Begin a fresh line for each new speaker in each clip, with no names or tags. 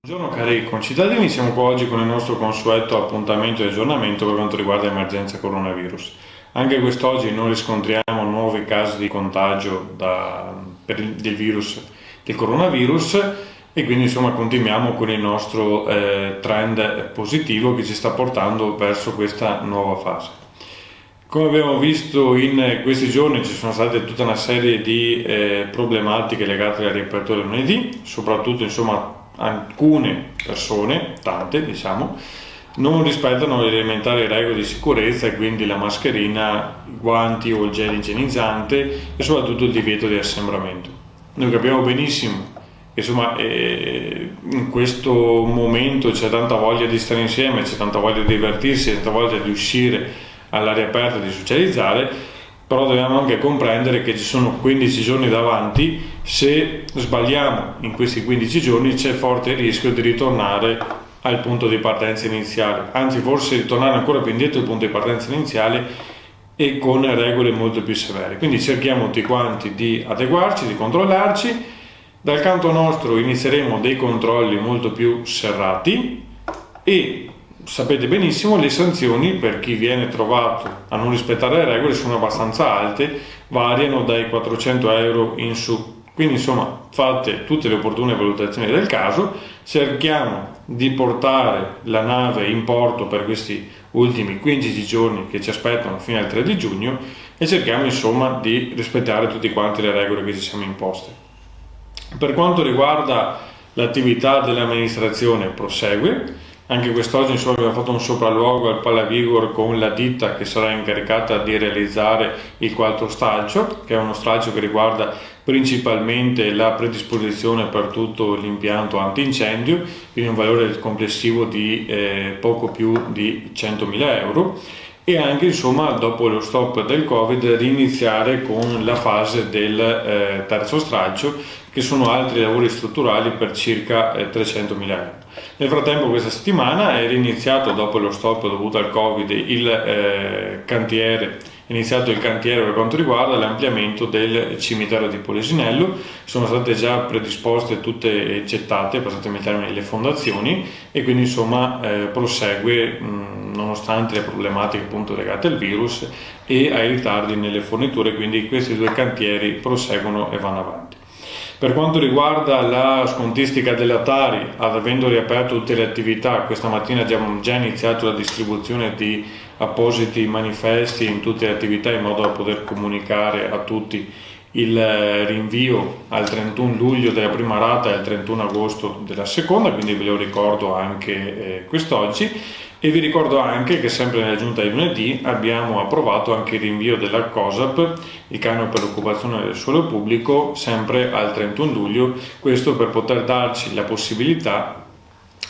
Buongiorno cari concittadini, siamo qua oggi con il nostro consueto appuntamento di aggiornamento per quanto riguarda l'emergenza coronavirus. Anche quest'oggi non riscontriamo nuovi casi di contagio del virus, del coronavirus, e quindi insomma continuiamo con il nostro trend positivo che ci sta portando verso questa nuova fase. Come abbiamo visto in questi giorni ci sono state tutta una serie di problematiche legate alla riapertura del lunedì, soprattutto insomma alcune persone, tante diciamo, non rispettano le elementari regole di sicurezza, e quindi la mascherina, i guanti o il gel igienizzante e soprattutto il divieto di assembramento. Noi capiamo benissimo che insomma in questo momento c'è tanta voglia di stare insieme, c'è tanta voglia di divertirsi, c'è tanta voglia di uscire all'aria aperta, di socializzare, però dobbiamo anche comprendere che ci sono 15 giorni davanti. Se sbagliamo in questi 15 giorni c'è forte rischio di ritornare al punto di partenza iniziale, anzi forse ritornare ancora più indietro al punto di partenza iniziale e con regole molto più severe. Quindi cerchiamo tutti quanti di adeguarci, di controllarci. Dal canto nostro inizieremo dei controlli molto più serrati e sapete benissimo le sanzioni per chi viene trovato a non rispettare le regole sono abbastanza alte, variano dai 400 euro in su. Quindi insomma fate tutte le opportune valutazioni del caso, cerchiamo di portare la nave in porto per questi ultimi 15 giorni che ci aspettano fino al 3 di giugno e cerchiamo insomma di rispettare tutti quanti le regole che ci siamo imposte. Per quanto riguarda l'attività dell'amministrazione prosegue. Anche quest'oggi insomma abbiamo fatto un sopralluogo al Palavigor con la ditta che sarà incaricata di realizzare il quarto stralcio, che è uno stralcio che riguarda principalmente la predisposizione per tutto l'impianto antincendio, quindi un valore complessivo di poco più di 100.000 euro. E anche insomma dopo lo stop del Covid riniziare con la fase del terzo stralcio, che sono altri lavori strutturali per circa 300.000 euro. Nel frattempo questa settimana è riniziato, dopo lo stop dovuto al Covid, il cantiere per quanto riguarda l'ampliamento del cimitero di Polesinello. Sono state già predisposte tutte gettate, passatemi il termine, le fondazioni, e quindi insomma prosegue nonostante le problematiche appunto legate al virus e ai ritardi nelle forniture, quindi questi due cantieri proseguono e vanno avanti. Per quanto riguarda la scontistica della Tari, avendo riaperto tutte le attività, questa mattina abbiamo già iniziato la distribuzione di appositi manifesti in tutte le attività in modo da poter comunicare a tutti il rinvio al 31 luglio della prima rata e al 31 agosto della seconda, quindi ve lo ricordo anche quest'oggi. E vi ricordo anche che sempre nella giunta di lunedì abbiamo approvato anche il rinvio della COSAP, il canone per l'occupazione del suolo pubblico, sempre al 31 luglio, questo per poter darci la possibilità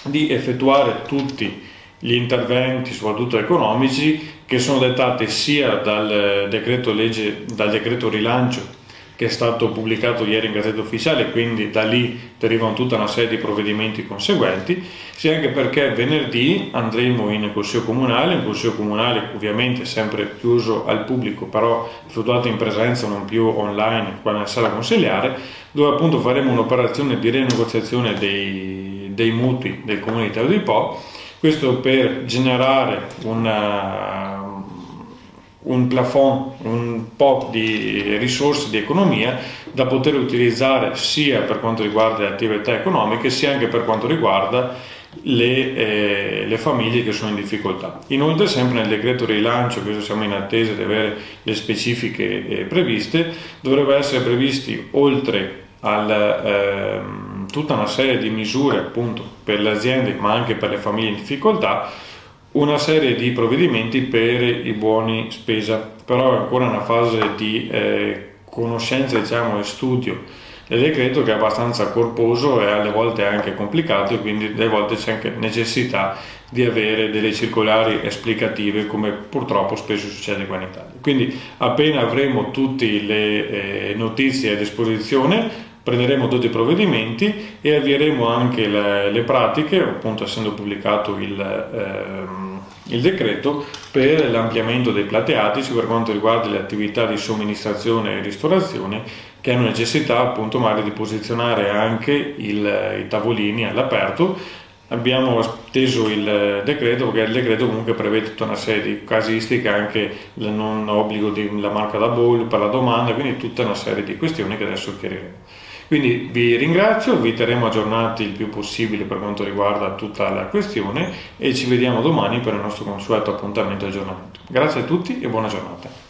di effettuare tutti gli interventi, soprattutto economici, che sono dettati sia dal decreto rilancio che è stato pubblicato ieri in Gazzetta Ufficiale, quindi da lì derivano tutta una serie di provvedimenti conseguenti, sia anche perché venerdì andremo in consiglio comunale, ovviamente sempre chiuso al pubblico, però effettuato in presenza, non più online qua nella sala consiliare, dove appunto faremo un'operazione di rinegoziazione dei mutui del Comune di Terro di Po, questo per generare un plafond, un po' di risorse di economia da poter utilizzare sia per quanto riguarda le attività economiche sia anche per quanto riguarda le famiglie che sono in difficoltà. Inoltre sempre nel decreto rilancio, questo siamo in attesa di avere le specifiche previste, dovrebbe essere previsti oltre tutta una serie di misure appunto per le aziende ma anche per le famiglie in difficoltà, una serie di provvedimenti per i buoni spesa, però è ancora una fase di conoscenza e studio del decreto che è abbastanza corposo e alle volte anche complicato, e quindi delle volte c'è anche necessità di avere delle circolari esplicative, come purtroppo spesso succede qua in Italia. Quindi appena avremo tutte le notizie a disposizione prenderemo tutti i provvedimenti e avvieremo anche le pratiche, appunto essendo pubblicato il decreto per l'ampliamento dei plateatici per quanto riguarda le attività di somministrazione e ristorazione che hanno necessità appunto magari di posizionare anche i tavolini all'aperto. Abbiamo steso il decreto perché il decreto comunque prevede tutta una serie di casistiche, anche il non obbligo della marca da bollo per la domanda, quindi tutta una serie di questioni che adesso chiariremo. Quindi vi ringrazio, vi terremo aggiornati il più possibile per quanto riguarda tutta la questione e ci vediamo domani per il nostro consueto appuntamento e aggiornamento. Grazie a tutti e buona giornata.